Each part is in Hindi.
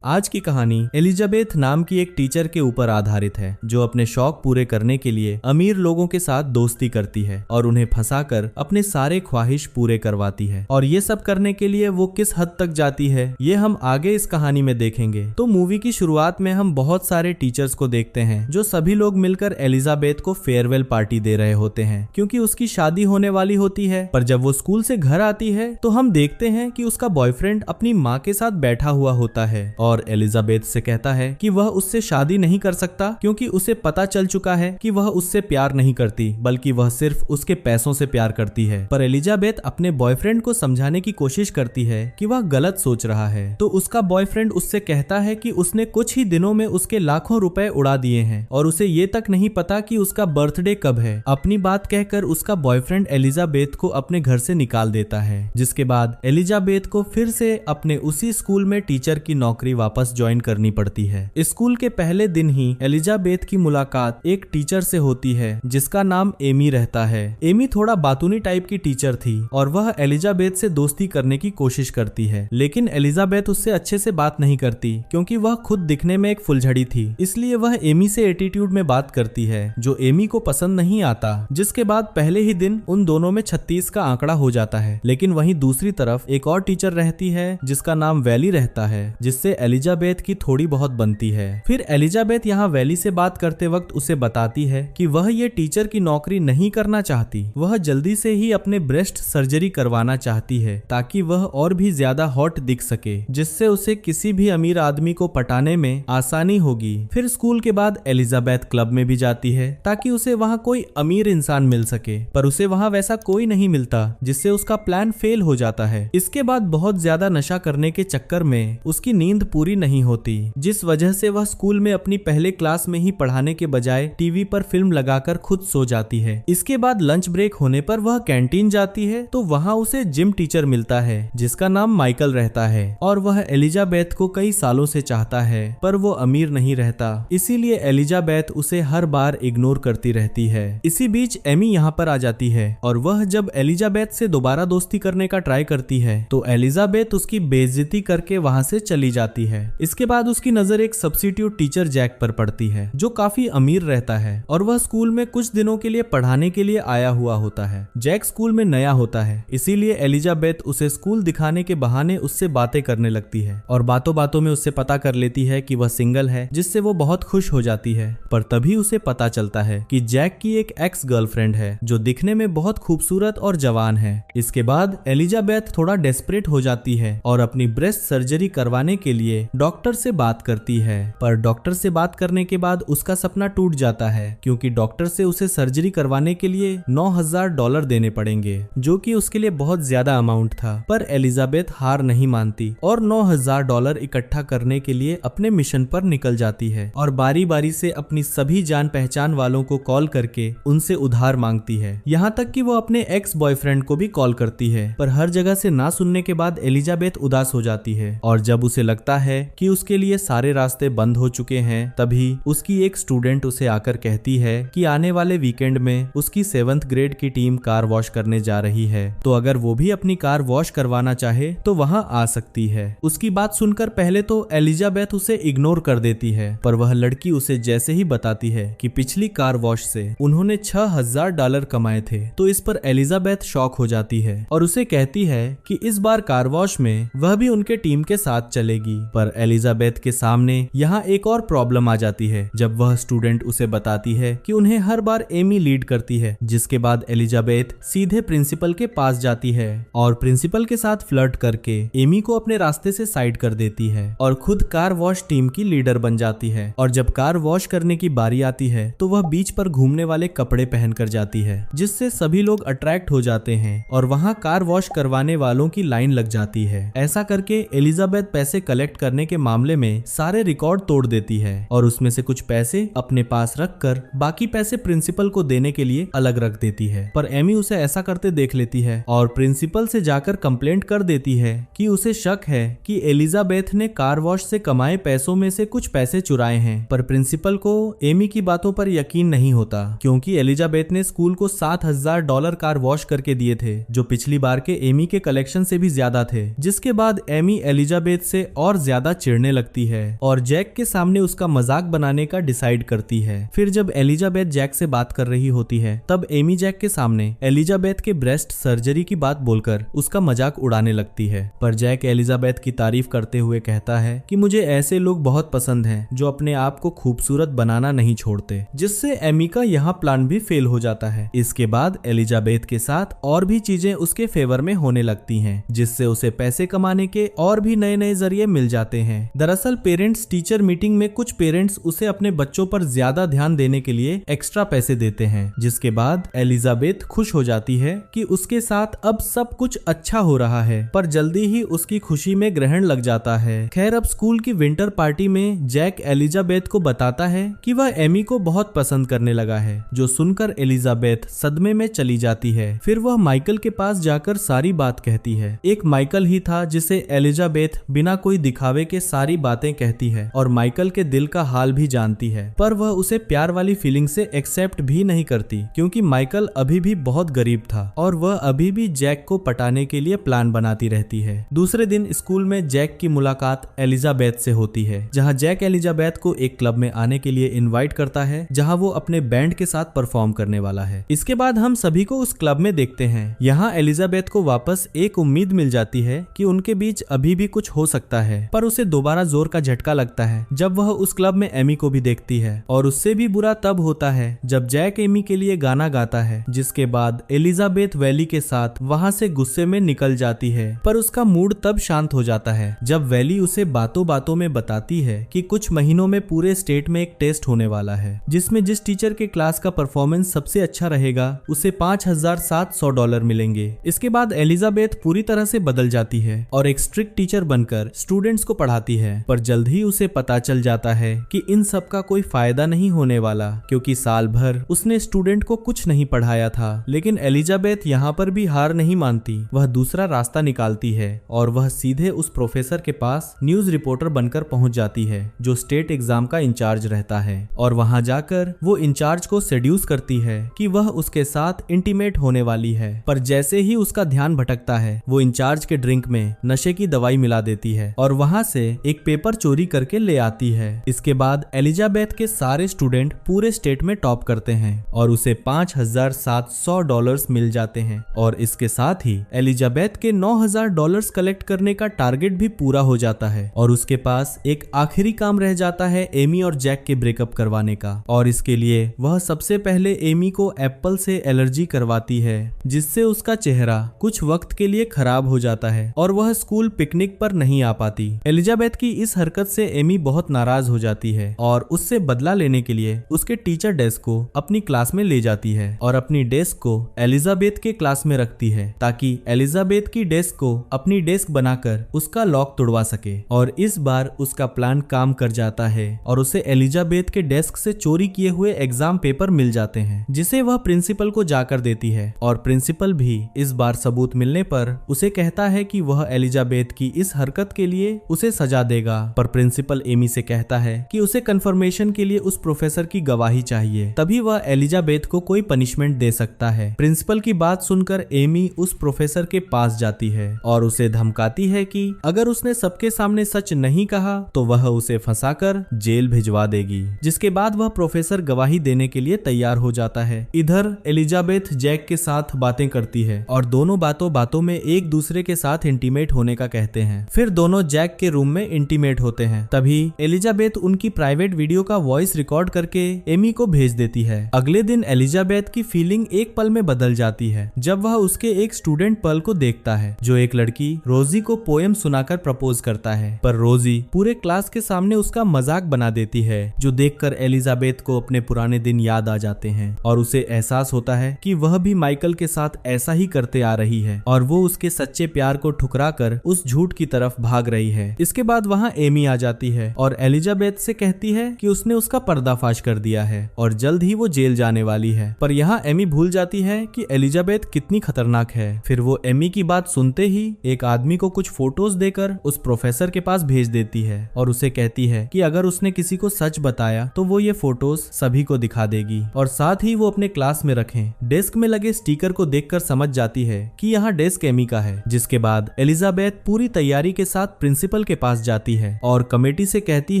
आज की कहानी एलिजाबेथ नाम की एक टीचर के ऊपर आधारित है जो अपने शौक पूरे करने के लिए अमीर लोगों के साथ दोस्ती करती है और उन्हें फंसाकर अपने सारे ख्वाहिश पूरे करवाती है। और ये सब करने के लिए वो किस हद तक जाती है ये हम आगे इस कहानी में देखेंगे। तो मूवी की शुरुआत में हम बहुत सारे टीचर्स को देखते हैं जो सभी लोग मिलकर एलिजाबेथ को फेयरवेल पार्टी दे रहे होते हैं क्योंकि उसकी शादी होने वाली होती है। पर जब वो स्कूल से घर आती है तो हम देखते हैं कि उसका बॉयफ्रेंड अपनी माँ के साथ बैठा हुआ होता है और एलिजाबेथ से कहता है कि वह उससे शादी नहीं कर सकता क्योंकि उसे पता चल चुका है कि वह उससे प्यार नहीं करती बल्कि वह सिर्फ उसके पैसों से प्यार करती है। पर एलिजाबेथ अपने बॉयफ्रेंड को समझाने की कोशिश करती है कि वह गलत सोच रहा है। तो उसका बॉयफ्रेंड उससे कहता है कि उसने कुछ ही दिनों में उसके लाखों रुपए उड़ा दिए हैं और उसे ये तक नहीं पता कि उसका बर्थडे कब है। अपनी बात कहकर उसका बॉयफ्रेंड एलिजाबेथ को अपने घर से निकाल देता है, जिसके बाद एलिजाबेथ को फिर से अपने उसी स्कूल में टीचर की नौकरी वापस ज्वाइन करनी पड़ती है। स्कूल के पहले दिन ही एलिजाबेथ की मुलाकात एक टीचर से होती है जिसका नाम एमी रहता है। एमी थोड़ा बातूनी टाइप की टीचर थी और वह एलिजाबेथ से दोस्ती करने की कोशिश करती है, लेकिन एलिजाबेथ उससे अच्छे से बात नहीं करती क्योंकि वह खुद दिखने में एक फुलझड़ी थी। इसलिए वह एमी से एटीट्यूड में बात करती है जो एमी को पसंद नहीं आता, जिसके बाद पहले ही दिन उन दोनों में 36 का आंकड़ा हो जाता है। लेकिन वहीं दूसरी तरफ एक और टीचर रहती है जिसका नाम वैली रहता है, जिससे एलिजाबेथ की थोड़ी बहुत बनती है। फिर एलिजाबेथ यहाँ वैली से बात करते वक्त उसे बताती है कि वह ये टीचर की नौकरी नहीं करना चाहती, वह जल्दी से ही अपने ब्रेस्ट सर्जरी करवाना चाहती है ताकि वह और भी ज्यादा हॉट दिख सके, जिससे उसे किसी भी अमीर आदमी को पटाने में आसानी होगी। फिर स्कूल के बाद एलिजाबेथ क्लब में भी जाती है ताकि उसे वहाँ कोई अमीर इंसान मिल सके, पर उसे वहाँ वैसा कोई नहीं मिलता, जिससे उसका प्लान फेल हो जाता है। इसके बाद बहुत ज्यादा नशा करने के चक्कर में उसकी नींद पूरी नहीं होती, जिस वजह से वह स्कूल में अपनी पहले क्लास में ही पढ़ाने के बजाय टीवी पर फिल्म लगाकर खुद सो जाती है। इसके बाद लंच ब्रेक होने पर वह कैंटीन जाती है तो वहाँ उसे जिम टीचर मिलता है जिसका नाम माइकल रहता है और वह एलिजाबेथ को कई सालों से चाहता है, पर वो अमीर नहीं रहता, इसीलिए एलिजाबेथ उसे हर बार इग्नोर करती रहती है। इसी बीच एमी यहाँ पर आ जाती है और वह जब एलिजाबेथ से दोबारा दोस्ती करने का ट्राई करती है तो एलिजाबेथ उसकी बेइज्जती करके वहाँ से चली जाती है। इसके बाद उसकी नजर एक सब्स्टिट्यूट टीचर जैक पर पड़ती है जो काफी अमीर रहता है और वह स्कूल में कुछ दिनों के लिए पढ़ाने के लिए आया हुआ होता है। जैक स्कूल में नया होता है, इसीलिए एलिजाबेथ उसे स्कूल दिखाने के बहाने उससे बातें करने लगती है और बातों बातों में उससे पता कर लेती है कि वह सिंगल है, जिससे वो बहुत खुश हो जाती है। पर तभी उसे पता चलता है कि जैक की एक एक्स गर्लफ्रेंड है जो दिखने में बहुत खूबसूरत और जवान है। इसके बाद एलिजाबेथ थोड़ा डेस्परेट हो जाती है और अपनी ब्रेस्ट सर्जरी करवाने के लिए डॉक्टर से बात करती है, पर डॉक्टर से बात करने के बाद उसका सपना टूट जाता है क्योंकि डॉक्टर से उसे सर्जरी करवाने के लिए $9,000 देने पड़ेंगे, जो कि उसके लिए बहुत ज्यादा अमाउंट था। पर एलिजाबेथ हार नहीं मानती और $9,000 इकट्ठा करने के लिए अपने मिशन पर निकल जाती है और बारी बारी से अपनी सभी जान पहचान वालों को कॉल करके उनसे उधार मांगती है। यहाँ तक कि वो अपने एक्स बॉयफ्रेंड को भी कॉल करती है, पर हर जगह से ना सुनने के बाद एलिजाबेथ उदास हो जाती है और जब उसे लगता है कि उसके लिए सारे रास्ते बंद हो चुके हैं तभी उसकी एक स्टूडेंट उसे आकर कहती है कि आने वाले वीकेंड में उसकी 7th ग्रेड की टीम कार वॉश करने जा रही है, तो अगर वो भी अपनी कार वॉश करवाना चाहे तो वहां आ सकती है। उसकी बात सुनकर पहले तो एलिजाबेथ उसे इग्नोर कर देती है, पर वह लड़की उसे जैसे ही बताती है कि पिछली कार वॉश से उन्होंने $6,000 कमाए थे तो इस पर एलिजाबेथ शॉक हो जाती है और उसे कहती है कि इस बार कार वॉश में वह भी उनके टीम के साथ चलेगी। पर एलिजाबेथ के सामने यहाँ एक और प्रॉब्लम आ जाती है जब वह स्टूडेंट उसे बताती है कि उन्हें हर बार एमी लीड करती है, जिसके बाद एलिजाबेथ सीधे प्रिंसिपल के पास जाती है और प्रिंसिपल के साथ फ्लर्ट करके एमी को अपने रास्ते से साइड कर देती है और खुद कार वॉश टीम की लीडर बन जाती है। और जब कार वॉश करने की बारी आती है तो वह बीच पर घूमने वाले कपड़े पहनकर जाती है, जिससे सभी लोग अट्रैक्ट हो जाते हैं और वहाँ कार वॉश करवाने वालों की लाइन लग जाती है। ऐसा करके एलिजाबेथ पैसे कलेक्ट करने के मामले में सारे रिकॉर्ड तोड़ देती है और उसमें से कुछ पैसे अपने पास रखकर बाकी पैसे प्रिंसिपल को देने के लिए अलग रख देती है। पर एमी उसे ऐसा करते देख लेती है और प्रिंसिपल से जाकर कंप्लेंट कर देती है कि उसे शक है कि एलिजाबेथ ने कार वॉश से कमाए पैसों में से कुछ पैसे चुराए हैं। पर प्रिंसिपल को एमी की बातों पर यकीन नहीं होता क्योंकि एलिजाबेथ ने स्कूल को $7,000 कार वॉश करके दिए थे, जो पिछली बार के एमी के कलेक्शन से भी ज्यादा थे। जिसके बाद एमी एलिजाबेथ से और ज्यादा चिढ़ने लगती है और जैक के सामने उसका मजाक बनाने का डिसाइड करती है। फिर जब एलिजाबेथ जैक से बात कर रही होती है तब एमी जैक के सामने एलिजाबेथ के ब्रेस्ट सर्जरी की बात बोलकर उसका मजाक उड़ाने लगती है। पर जैक एलिजाबेथ की तारीफ करते हुए कहता है कि मुझे ऐसे लोग बहुत पसंद हैं जो अपने आप को खूबसूरत बनाना नहीं छोड़ते, जिससे एमी का यहाँ प्लान भी फेल हो जाता है। इसके बाद एलिजाबेथ के साथ और भी चीजें उसके फेवर में होने लगती हैं, जिससे उसे पैसे कमाने के और भी नए नए जरिए मिल जाते हैं। दरअसल पेरेंट्स टीचर मीटिंग में कुछ पेरेंट्स उसे अपने बच्चों पर ज्यादा ध्यान देने के लिए एक्स्ट्रा पैसे देते हैं, जिसके बाद एलिजाबेथ खुश हो जाती है कि उसके साथ अब सब कुछ अच्छा हो रहा है। पर जल्दी ही उसकी खुशी में ग्रहण लग जाता है। खैर अब स्कूल की विंटर पार्टी में जैक एलिजाबेथ को बताता है कि वह एमी को बहुत पसंद करने लगा है, जो सुनकर एलिजाबेथ सदमे में चली जाती है। फिर वह माइकल के पास जाकर सारी बात कहती है। एक माइकल ही था जिसे एलिजाबेथ बिना कोई दिखावे के सारी बातें कहती है और माइकल के दिल का हाल भी जानती है, पर वह उसे प्यार वाली फीलिंग से एक्सेप्ट भी नहीं करती, क्योंकि माइकल अभी भी बहुत गरीब था और वह अभी भी जैक को पटाने के लिए प्लान बनाती रहती है। दूसरे दिन स्कूल में जैक की मुलाकात एलिजाबेथ से होती है, जहां जैक एलिजाबेथ को एक क्लब में आने के लिए इनवाइट करता है, जहां वो अपने बैंड के साथ परफॉर्म करने वाला है। इसके बाद हम सभी को उस क्लब में देखते हैं। यहाँ एलिजाबेथ को वापस एक उम्मीद मिल जाती है कि उनके बीच अभी भी कुछ हो सकता है, पर उसे दोबारा जोर का झटका लगता है जब वह उस क्लब में एमी को भी देखती है। और उससे भी बुरा तब होता है जब जैक एमी के लिए गाना गाता है, जिसके बाद एलिजाबेथ वैली के साथ वहाँ से गुस्से में निकल जाती है। पर उसका मूड तब शांत हो जाता है जब वैली उसे बातों बातों में बताती है कि कुछ महीनों में पूरे स्टेट में एक टेस्ट होने वाला है, जिसमें जिस टीचर के क्लास का परफॉर्मेंस सबसे अच्छा रहेगा उसे $5,700 मिलेंगे। इसके बाद एलिजाबेथ पूरी तरह से बदल जाती है और एक स्ट्रिक्ट टीचर बनकर स्टूडेंट्स को पढ़ाती है। पर जल्द ही उसे पता चल जाता है कि इन सब का कोई फायदा नहीं होने वाला, क्योंकि साल भर उसने स्टूडेंट को कुछ नहीं पढ़ाया था। लेकिन एलिजाबेथ यहाँ पर भी हार नहीं मानती, वह दूसरा रास्ता निकालती है और वह सीधे उस प्रोफेसर के पास न्यूज रिपोर्टर बनकर पहुंच जाती है, जो स्टेट एग्जाम का इंचार्ज रहता है। और वहां जाकर वो इंचार्ज को सेड्यूस करती है कि वह उसके साथ इंटीमेट होने वाली है। पर जैसे ही उसका ध्यान भटकता है, वो इंचार्ज के ड्रिंक में नशे की दवाई मिला देती है और वहां से एक पेपर चोरी करके ले आती है। इसके बाद एलिजाबेथ के सारे स्टूडेंट पूरे स्टेट में टॉप करते हैं और उसे $5,700 मिल जाते हैं। और इसके साथ ही एलिजाबेथ के $9,000 कलेक्ट करने का टारगेट भी पूरा हो जाता है और उसके पास एक आखिरी काम रह जाता है एमी और जैक के ब्रेकअप करवाने का। और इसके लिए वह सबसे पहले एमी को एप्पल से एलर्जी करवाती है, जिससे उसका चेहरा कुछ वक्त के लिए खराब हो जाता है और वह स्कूल पिकनिक पर नहीं आ पाती। एलिजाबेथ की इस हरकत से एमी बहुत नाराज हो जाती है और उससे बदला लेने के लिए उसके टीचर डेस्क को अपनी क्लास में ले जाती है और अपनी डेस्क को एलिजाबेथ के क्लास में रखती है, ताकि एलिजाबेथ की डेस्क को अपनी डेस्क बनाकर उसका लॉक तोड़वा सके। और इस बार उसका प्लान काम कर जाता है और उसे एलिजाबेथ के डेस्क से चोरी किए हुए एग्जाम पेपर मिल जाते हैं, जिसे वह प्रिंसिपल को जाकर देती है। और प्रिंसिपल भी इस बार सबूत मिलने पर उसे कहता है कि वह एलिजाबेथ की इस हरकत के लिए उसे सजा देगा। पर प्रिंसिपल एमी से कहता है कि उसे कंफर्मेशन के लिए उस प्रोफेसर की गवाही चाहिए, तभी वह एलिजाबेथ को कोई पनिशमेंट दे सकता है। प्रिंसिपल की बात सुनकर एमी उस प्रोफेसर के पास जाती है और उसे धमकाती है कि अगर उसने सबके सामने सच नहीं कहा तो वह उसे फंसाकर जेल भिजवा देगी। जिसके बाद वह प्रोफेसर गवाही देने के लिए तैयार हो जाता है। इधर एलिजाबेथ जैक के साथ बातें करती है और दोनों बातों बातों में एक दूसरे के साथ इंटीमेट होने का कहते हैं। फिर दोनों जैक के रूम में इंटीमेट होते हैं। तभी एलिजाबेथ उनकी प्राइवेट वीडियो का वॉइस रिकॉर्ड करके एमी को भेज देती है। अगले दिन एलिजाबेथ की फीलिंग एक पल में बदल जाती है जब वह उसके एक स्टूडेंट पर्ल को देखता है, जो एक लड़की रोजी को पोएम सुनाकर प्रपोज करता है। पर रोजी पूरे क्लास के सामने उसका मजाक बना देती है, जो देखकर एलिजाबेथ को अपने पुराने दिन याद आ जाते हैं और उसे एहसास होता है कि वह भी माइकल के साथ ऐसा ही करते आ रही है और वो उसके सच्चे प्यार को ठुकरा कर उस झूठ की तरफ भाग रही है। इसके बाद वहाँ एमी आ जाती है और एलिजाबेथ से कहती है कि उसने उसका पर्दाफाश कर दिया है और जल्द ही वो जेल जाने वाली है। पर यहाँ एमी भूल जाती है कि एलिजाबेथ कितनी खतरनाक है। फिर वो एमी की बात सुनते ही एक आदमी को कुछ फोटोज देकर उस प्रोफेसर के पास भेज देती है और उसे कहती है कि अगर उसने किसी को सच बताया तो वो ये फोटोज सभी को दिखा देगी और साथ ही वो अपने क्लास में रखें। डेस्क में लगे स्टिकर को देखकर समझ जाती है कि यहाँ डेस्क एमी का है। जिसके बाद एलिजाबेथ पूरी तैयारी के साथ प्रिंसिपल प्रिंसिपल के पास जाती है और कमेटी से कहती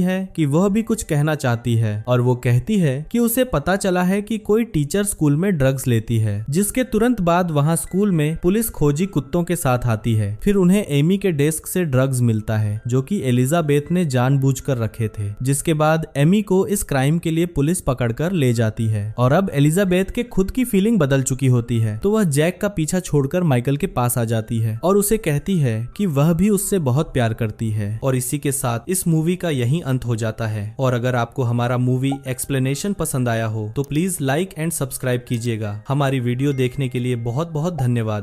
है कि वह भी कुछ कहना चाहती है और वो कहती है कि उसे पता चला है कि कोई टीचर स्कूल में ड्रग्स लेती है, जिसके तुरंत बाद वहाँ स्कूल में पुलिस खोजी कुत्तों के साथ आती है। फिर उन्हें एमी के डेस्क से ड्रग्स मिलता है जो कि एलिजाबेथ ने जानबूझकर रखे थे, जिसके बाद एमी को इस क्राइम के लिए पुलिस पकड़कर ले जाती है। और अब एलिजाबेथ के खुद की फीलिंग बदल चुकी होती है, तो वह जैक का पीछा छोड़कर माइकल के पास आ जाती है और उसे कहती है कि वह भी उससे बहुत प्यार करती है। और इसी के साथ इस मूवी का यही अंत हो जाता है। और अगर आपको हमारा मूवी एक्सप्लेनेशन पसंद आया हो तो प्लीज लाइक एंड सब्सक्राइब कीजिएगा। हमारी वीडियो देखने के लिए बहुत बहुत धन्यवाद।